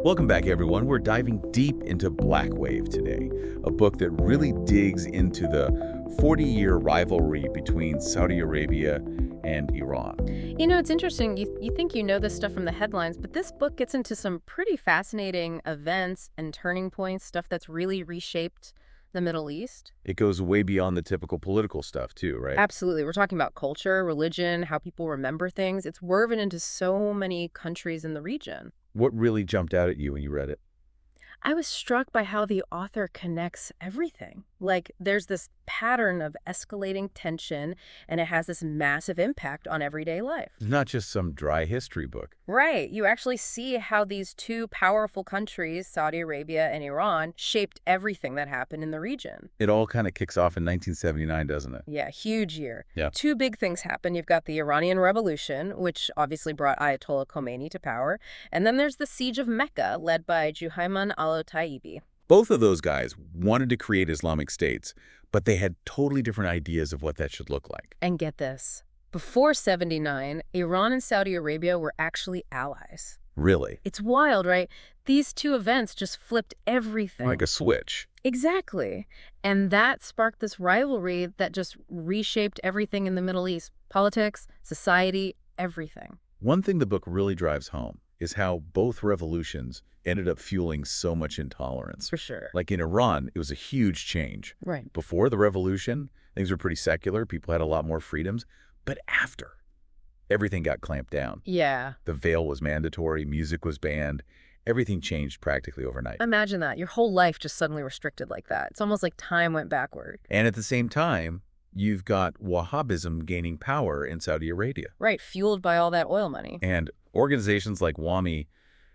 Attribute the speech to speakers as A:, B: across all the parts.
A: Welcome back, everyone. We're diving deep into Black Wave today, a book that really digs into the 40-year rivalry between Saudi Arabia and Iran.
B: It's interesting. You think you know this stuff from the headlines, but this book gets into some pretty fascinating events and turning points, stuff that's really reshaped the Middle East.
A: It goes way beyond the typical political stuff, too, right?
B: Absolutely. We're talking about culture, religion, how people remember things. It's woven into so many countries in the region.
A: What really jumped out at you when you read it?
B: I was struck by how the author connects everything. Like, there's this pattern of escalating tension, and it has this massive impact on everyday life.
A: It's not just some dry history book.
B: Right. You actually see how these two powerful countries, Saudi Arabia and Iran, shaped everything that happened in the region.
A: It all kind of kicks off in 1979, doesn't it?
B: Yeah, huge year.
A: Yeah.
B: Two big things happen. You've got the Iranian Revolution, which obviously brought Ayatollah Khomeini to power. And then there's the siege of Mecca, led by Juhayman al-Tayyib.
A: Both of those guys wanted to create Islamic states, but they had totally different ideas of what that should look like.
B: And get this. Before 79, Iran and Saudi Arabia were actually allies.
A: Really?
B: It's wild, right? These two events just flipped everything.
A: Like a switch.
B: Exactly. And that sparked this rivalry that just reshaped everything in the Middle East. Politics, society, everything.
A: One thing the book really drives home is how both revolutions ended up fueling so much intolerance.
B: For sure.
A: Like in Iran, it was a huge change.
B: Right.
A: Before the revolution, things were pretty secular. People had a lot more freedoms. But after, everything got clamped down.
B: Yeah.
A: The veil was mandatory. Music was banned. Everything changed practically overnight.
B: Imagine that. Your whole life just suddenly restricted like that. It's almost like time went backward.
A: And at the same time, you've got Wahhabism gaining power in Saudi Arabia.
B: Right. Fueled by all that oil money.
A: And organizations like WAMI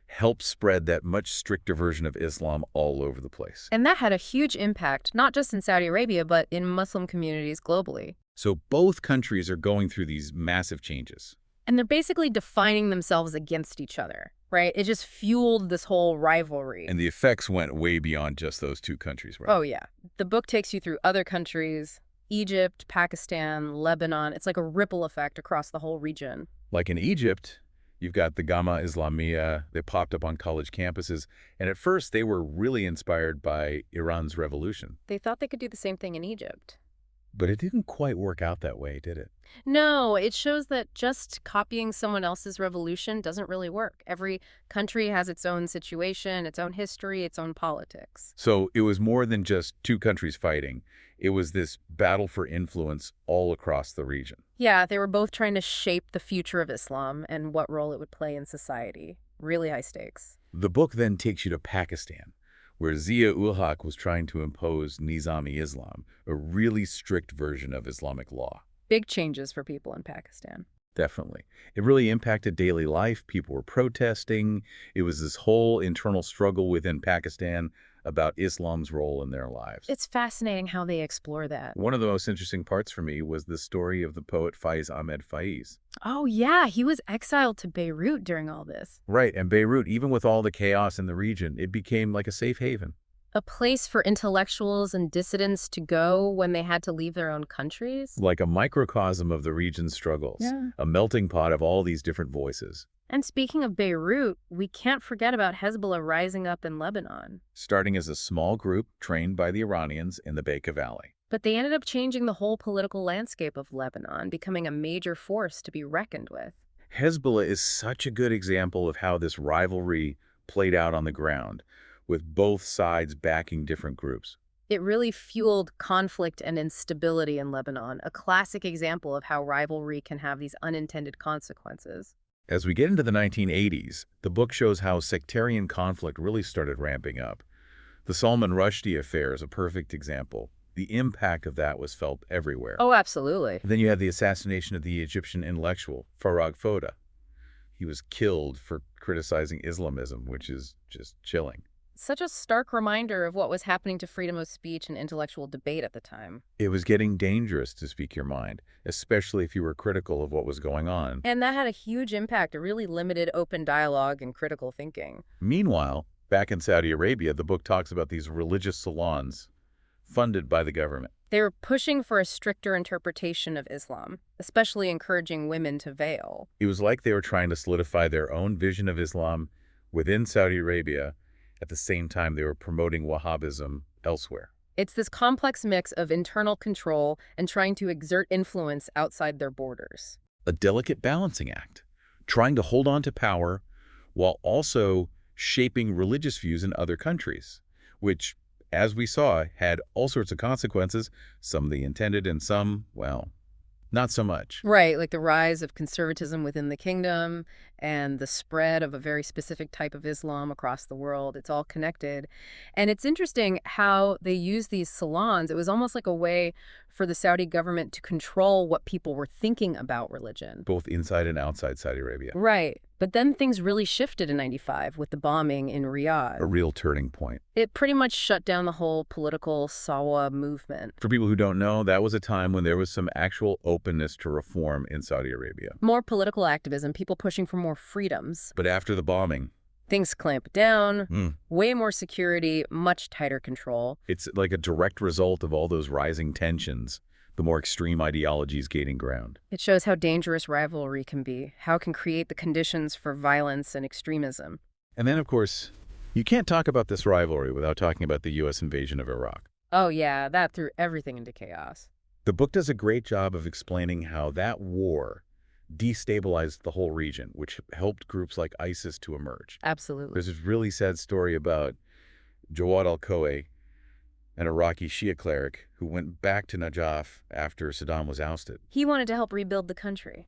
A: helped spread that much stricter version of Islam all over the place.
B: And that had a huge impact, not just in Saudi Arabia, but in Muslim communities globally.
A: So both countries are going through these massive changes.
B: And they're basically defining themselves against each other, right? It just fueled this whole rivalry.
A: And the effects went way beyond just those two countries, right?
B: Oh, yeah. The book takes you through other countries, Egypt, Pakistan, Lebanon. It's like a ripple effect across the whole region.
A: Like in Egypt, you've got the Gamma Islamiyah. They popped up on college campuses. And at first, they were really inspired by Iran's revolution.
B: They thought they could do the same thing in Egypt.
A: But it didn't quite work out that way, did it?
B: No, it shows that just copying someone else's revolution doesn't really work. Every country has its own situation, its own history, its own politics.
A: So it was more than just two countries fighting. It was this battle for influence all across the region.
B: Yeah, they were both trying to shape the future of Islam and what role it would play in society. Really high stakes.
A: The book then takes you to Pakistan, where Zia-ul-Haq was trying to impose Nizami Islam, a really strict version of Islamic law.
B: Big changes for people in Pakistan.
A: Definitely. It really impacted daily life. People were protesting. It was this whole internal struggle within Pakistan about Islam's role in their lives.
B: It's fascinating how they explore that.
A: One of the most interesting parts for me was the story of the poet Faiz Ahmed Faiz.
B: Oh, yeah, he was exiled to Beirut during all this.
A: Right, and Beirut, even with all the chaos in the region, it became like a safe haven.
B: A place for intellectuals and dissidents to go when they had to leave their own countries.
A: Like a microcosm of the region's struggles.
B: Yeah.
A: A melting pot of all these different voices.
B: And speaking of Beirut, we can't forget about Hezbollah rising up in Lebanon.
A: Starting as a small group trained by the Iranians in the Bekaa Valley.
B: But they ended up changing the whole political landscape of Lebanon, becoming a major force to be reckoned with.
A: Hezbollah is such a good example of how this rivalry played out on the ground, with both sides backing different groups.
B: It really fueled conflict and instability in Lebanon, a classic example of how rivalry can have these unintended consequences.
A: As we get into the 1980s, the book shows how sectarian conflict really started ramping up. The Salman Rushdie affair is a perfect example. The impact of that was felt everywhere.
B: Oh, absolutely.
A: Then you have the assassination of the Egyptian intellectual, Farag Foda. He was killed for criticizing Islamism, which is just chilling.
B: Such a stark reminder of what was happening to freedom of speech and intellectual debate at the time.
A: It was getting dangerous to speak your mind, especially if you were critical of what was going on.
B: And that had a huge impact. It really limited open dialogue and critical thinking.
A: Meanwhile, back in Saudi Arabia, the book talks about these religious salons funded by the government.
B: They were pushing for a stricter interpretation of Islam, especially encouraging women to veil.
A: It was like they were trying to solidify their own vision of Islam within Saudi Arabia. At the same time, they were promoting Wahhabism elsewhere.
B: It's this complex mix of internal control and trying to exert influence outside their borders.
A: A delicate balancing act, trying to hold on to power while also shaping religious views in other countries, which, as we saw, had all sorts of consequences, some they intended and some, well, not so much.
B: Right, like the rise of conservatism within the kingdom and the spread of a very specific type of Islam across the world. It's all connected. And it's interesting how they use these salons. It was almost like a way for the Saudi government to control what people were thinking about religion.
A: Both inside and outside Saudi Arabia.
B: Right. But then things really shifted in 95 with the bombing in
A: A
B: Riyadh.
A: real turning point.
B: It pretty much shut down the whole political Sawa movement.
A: For people who don't know, that was a time when there was some actual openness to reform in Saudi Arabia.
B: More political activism, people pushing for more freedoms.
A: But after the bombing,
B: Things clamped down, way more security, much tighter control.
A: it's like a direct result of all those rising tensions, the more extreme ideologies gaining ground.
B: It shows how dangerous rivalry can be, how it can create the conditions for violence and extremism.
A: And then, of course, you can't talk about this rivalry without talking about the U.S. invasion of Iraq.
B: Oh yeah, that threw everything into chaos.
A: The book does a great job of explaining how that war destabilized the whole region, which helped groups like ISIS to emerge.
B: Absolutely.
A: There's this really sad story about Jawad al-Khoei, an Iraqi Shia cleric who went back to Najaf after Saddam was ousted.
B: He wanted to help rebuild the country.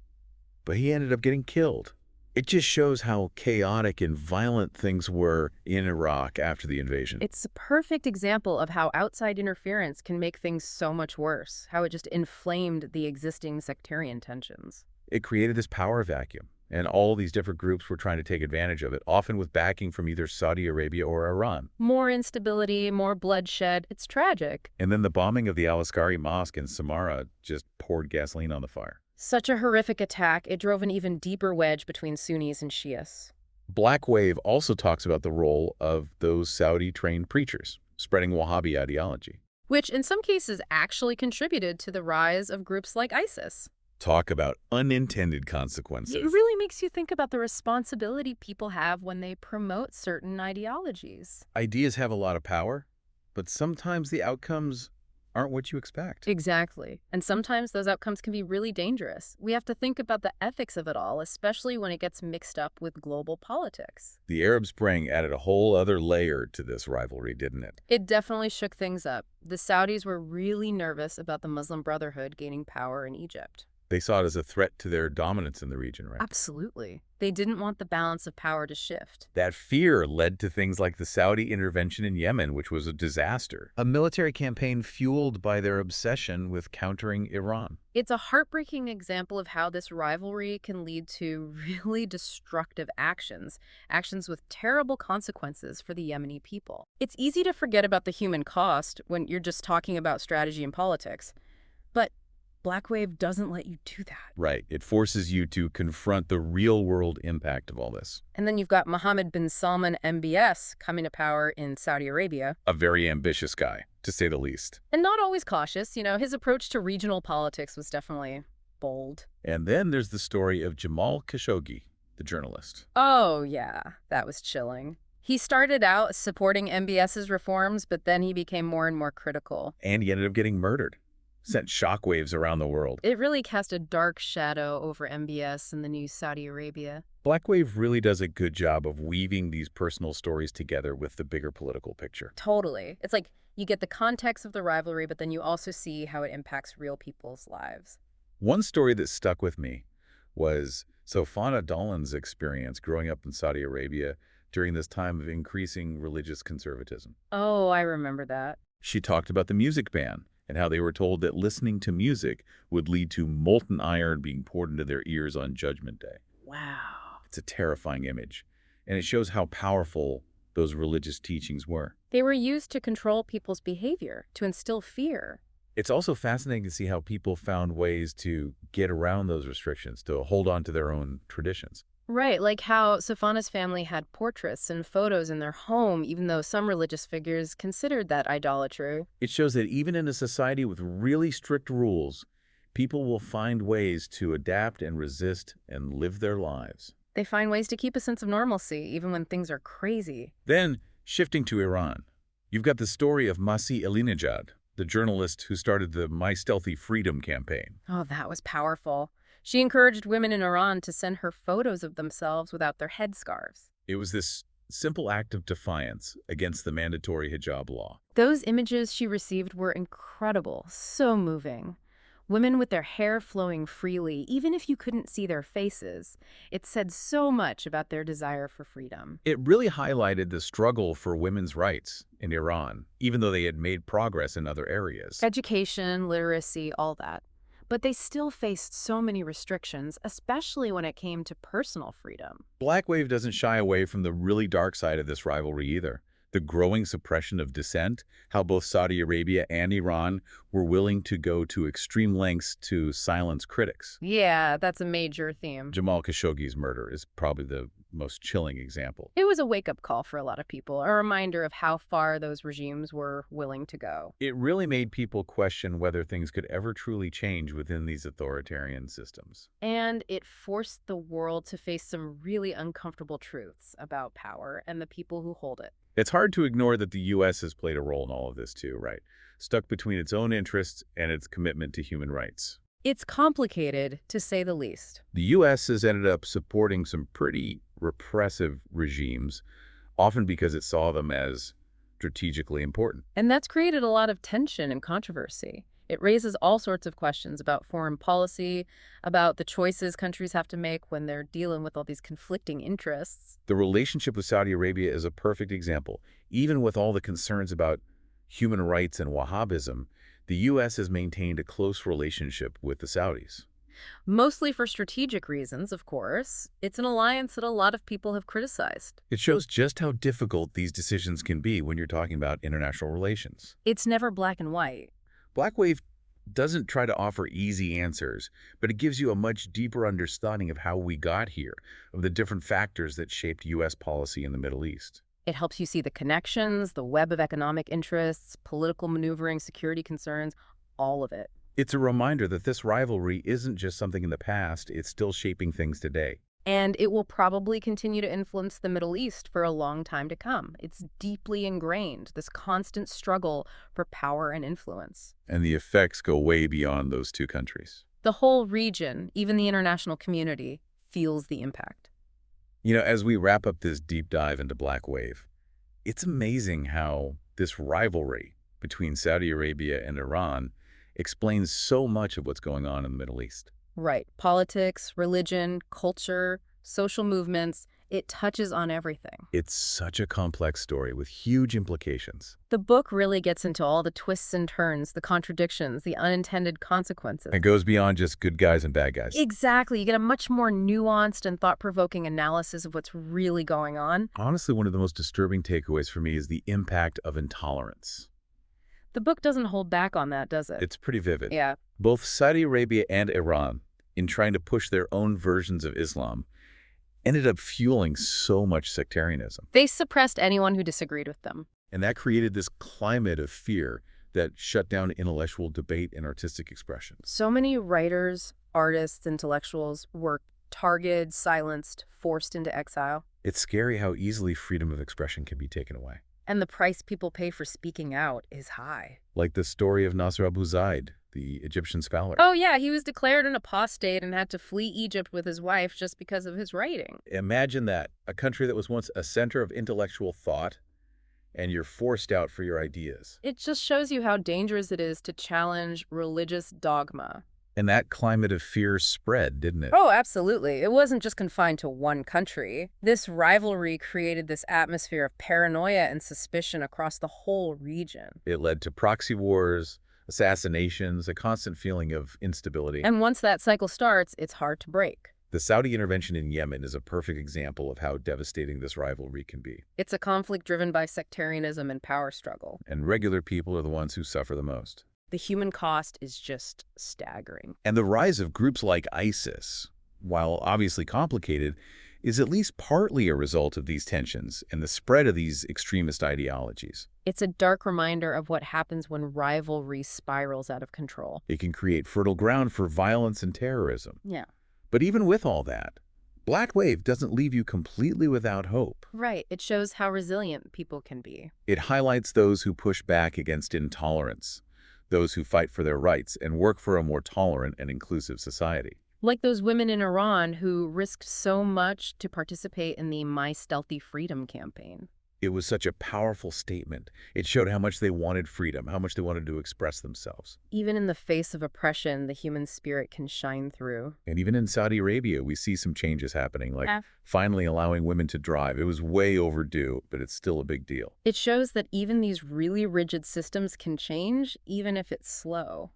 A: But he ended up getting killed. It just shows how chaotic and violent things were in Iraq after the invasion.
B: It's a perfect example of how outside interference can make things so much worse, how it just inflamed the existing sectarian tensions.
A: It created this power vacuum, and all these different groups were trying to take advantage of it, often with backing from either Saudi Arabia or Iran.
B: More instability, more bloodshed. It's tragic.
A: And then the bombing of the Al-Askari Mosque in Samarra just poured gasoline on the fire.
B: Such a horrific attack, it drove an even deeper wedge between Sunnis and Shias.
A: Black Wave also talks about the role of those Saudi-trained preachers, spreading Wahhabi ideology.
B: Which in some cases actually contributed to the rise of groups like ISIS.
A: Talk about unintended consequences.
B: It really makes you think about the responsibility people have when they promote certain ideologies.
A: Ideas have a lot of power, but sometimes the outcomes aren't what you expect.
B: Exactly. And sometimes those outcomes can be really dangerous. We have to think about the ethics of it all, especially when it gets mixed up with global politics.
A: The Arab Spring added a whole other layer to this rivalry, didn't it?
B: It definitely shook things up. The Saudis were really nervous about the Muslim Brotherhood gaining power in Egypt.
A: They saw it as a threat to their dominance in the region, right?
B: Absolutely. They didn't want the balance of power to shift.
A: That fear led to things like the Saudi intervention in Yemen, which was a disaster. A military campaign fueled by their obsession with countering Iran.
B: It's a heartbreaking example of how this rivalry can lead to really destructive actions, actions with terrible consequences for the Yemeni people. It's easy to forget about the human cost when you're just talking about strategy and politics, but Black Wave doesn't let you do that.
A: Right. It forces you to confront the real-world impact of all this.
B: And then you've got Mohammed bin Salman, MBS, coming to power in Saudi Arabia.
A: A very ambitious guy, to say the least.
B: And not always cautious. You know, his approach to regional politics was definitely bold.
A: And then there's the story of Jamal Khashoggi, the journalist.
B: Oh, yeah. That was chilling. He started out supporting MBS's reforms, but then he became more and more critical.
A: And he ended up getting murdered. Sent shockwaves around the world.
B: It really cast a dark shadow over MBS and the new Saudi Arabia.
A: Black Wave really does a good job of weaving these personal stories together with the bigger political picture.
B: Totally. It's like you get the context of the rivalry, but then you also see how it impacts real people's lives.
A: One story that stuck with me was Sofana Dolan's experience growing up in Saudi Arabia during this time of increasing religious conservatism.
B: Oh, I remember that.
A: She talked about the music ban and how they were told that listening to music would lead to molten iron being poured into their ears on Judgment Day.
B: Wow.
A: It's a terrifying image, and it shows how powerful those religious teachings were.
B: They were used to control people's behavior, to instill fear.
A: It's also fascinating to see how people found ways to get around those restrictions, to hold on to their own traditions.
B: Right, like how Safana's family had portraits and photos in their home, even though some religious figures considered that idolatry.
A: It shows that even in a society with really strict rules, people will find ways to adapt and resist and live their lives.
B: They find ways to keep a sense of normalcy, even when things are crazy.
A: Then, shifting to Iran, you've got the story of Masih Alinejad, the journalist who started the My Stealthy Freedom campaign.
B: Oh, that was powerful. She encouraged women in Iran to send her photos of themselves without their headscarves.
A: It was this simple act of defiance against the mandatory hijab law.
B: Those images she received were incredible, so moving. Women with their hair flowing freely, even if you couldn't see their faces. It said so much about their desire for freedom.
A: It really highlighted the struggle for women's rights in Iran, even though they had made progress in other areas.
B: Education, literacy, all that. But they still faced so many restrictions, especially when it came to personal freedom.
A: Black Wave doesn't shy away from the really dark side of this rivalry either. The growing suppression of dissent, how both Saudi Arabia and Iran were willing to go to extreme lengths to silence critics.
B: Yeah, that's a major theme.
A: Jamal Khashoggi's murder is probably the most chilling example.
B: It was a wake-up call for a lot of people, a reminder of how far those regimes were willing to go.
A: It really made people question whether things could ever truly change within these authoritarian systems.
B: And it forced the world to face some really uncomfortable truths about power and the people who hold it.
A: It's hard to ignore that the U.S. has played a role in all of this too, right? Stuck between its own interests and its commitment to human rights.
B: It's complicated, to say the least.
A: The U.S. has ended up supporting some pretty repressive regimes, often because it saw them as strategically important.
B: And that's created a lot of tension and controversy. It raises all sorts of questions about foreign policy, about the choices countries have to make when they're dealing with all these conflicting interests.
A: The relationship with Saudi Arabia is a perfect example. Even with all the concerns about human rights and Wahhabism, the U.S. has maintained a close relationship with the Saudis.
B: Mostly for strategic reasons, of course. It's an alliance that a lot of people have criticized.
A: It shows just how difficult these decisions can be when you're talking about international relations.
B: It's never black and white.
A: Black Wave doesn't try to offer easy answers, but it gives you a much deeper understanding of how we got here, of the different factors that shaped U.S. policy in the Middle East.
B: It helps you see the connections, the web of economic interests, political maneuvering, security concerns, all of it.
A: It's a reminder that this rivalry isn't just something in the past, it's still shaping things today.
B: And it will probably continue to influence the Middle East for a long time to come. It's deeply ingrained, this constant struggle for power and influence.
A: And the effects go way beyond those two countries.
B: The whole region, even the international community, feels the impact.
A: You know, as we wrap up this deep dive into Black Wave, it's amazing how this rivalry between Saudi Arabia and Iran explains so much of what's going on in the Middle East.
B: Right. Politics, religion, culture, social movements, it touches on everything.
A: It's such a complex story with huge implications.
B: The book really gets into all the twists and turns, the contradictions, the unintended consequences.
A: It goes beyond just good guys and bad guys.
B: Exactly. You get a much more nuanced and thought-provoking analysis of what's really going on.
A: Honestly, one of the most disturbing takeaways for me is the impact of intolerance.
B: The book doesn't hold back on that, does it?
A: It's pretty vivid.
B: Yeah.
A: Both Saudi Arabia and Iran, in trying to push their own versions of Islam, ended up fueling so much sectarianism.
B: They suppressed anyone who disagreed with them.
A: And that created this climate of fear that shut down intellectual debate and artistic expression.
B: So many writers, artists, intellectuals were targeted, silenced, forced into exile.
A: It's scary how easily freedom of expression can be taken away.
B: And the price people pay for speaking out is high.
A: Like the story of Nasr Abu Zaid, the Egyptian scholar.
B: Oh yeah, he was declared an apostate and had to flee Egypt with his wife just because of his writing.
A: Imagine that, a country that was once a center of intellectual thought, and you're forced out for your ideas.
B: It just shows you how dangerous it is to challenge religious dogma.
A: And that climate of fear spread, didn't it?
B: Oh, absolutely. It wasn't just confined to one country. This rivalry created this atmosphere of paranoia and suspicion across the whole region.
A: It led to proxy wars, assassinations, a constant feeling of instability.
B: And once that cycle starts, it's hard to break.
A: The Saudi intervention in Yemen is a perfect example of how devastating this rivalry can be.
B: It's a conflict driven by sectarianism and power struggle.
A: And regular people are the ones who suffer the most.
B: The human cost is just staggering.
A: And the rise of groups like ISIS, while obviously complicated, is at least partly a result of these tensions and the spread of these extremist ideologies.
B: It's a dark reminder of what happens when rivalry spirals out of control.
A: It can create fertile ground for violence and terrorism.
B: Yeah.
A: But even with all that, Black Wave doesn't leave you completely without hope.
B: Right. It shows how resilient people can be.
A: It highlights those who push back against intolerance, those who fight for their rights and work for a more tolerant and inclusive society.
B: Like those women in Iran who risked so much to participate in the My Stealthy Freedom campaign.
A: It was such a powerful statement. It showed how much they wanted freedom, how much they wanted to express themselves.
B: Even in the face of oppression, the human spirit can shine through.
A: And even in Saudi Arabia, we see some changes happening, like
B: Yeah.
A: finally allowing women to drive. It was way overdue, but it's still a big deal.
B: It shows that even these really rigid systems can change, even if it's slow.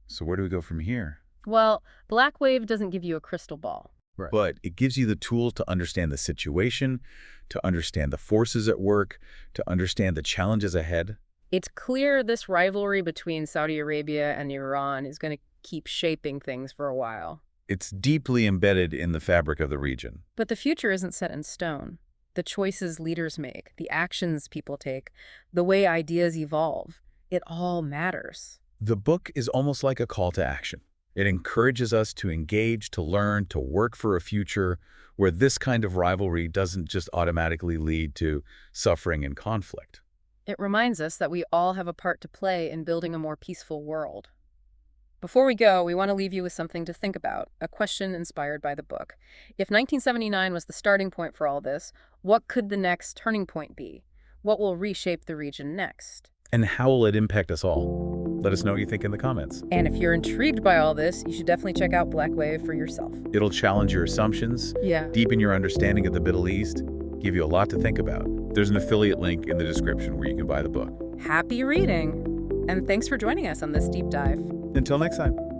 A: So where do we go from here?
B: Well, Black Wave doesn't give you a crystal ball.
A: Right. But it gives you the tools to understand the situation, to understand the forces at work, to understand the challenges ahead.
B: It's clear this rivalry between Saudi Arabia and Iran is going to keep shaping things for a while.
A: It's deeply embedded in the fabric of the region.
B: But the future isn't set in stone. The choices leaders make, the actions people take, the way ideas evolve, it all matters.
A: The book is almost like a call to action. It encourages us to engage, to learn, to work for a future where this kind of rivalry doesn't just automatically lead to suffering and conflict.
B: It reminds us that we all have a part to play in building a more peaceful world. Before we go, we want to leave you with something to think about, a question inspired by the book. If 1979 was the starting point for all this, what could the next turning point be? What will reshape the region next?
A: And how will it impact us all? Let us know what you think in the comments.
B: And if you're intrigued by all this, you should definitely check out Black Wave for yourself.
A: It'll challenge your assumptions,
B: Yeah.
A: deepen your understanding of the Middle East, give you a lot to think about. There's an affiliate link in the description where you can buy the book.
B: Happy reading! And thanks for joining us on this deep dive.
A: Until next time.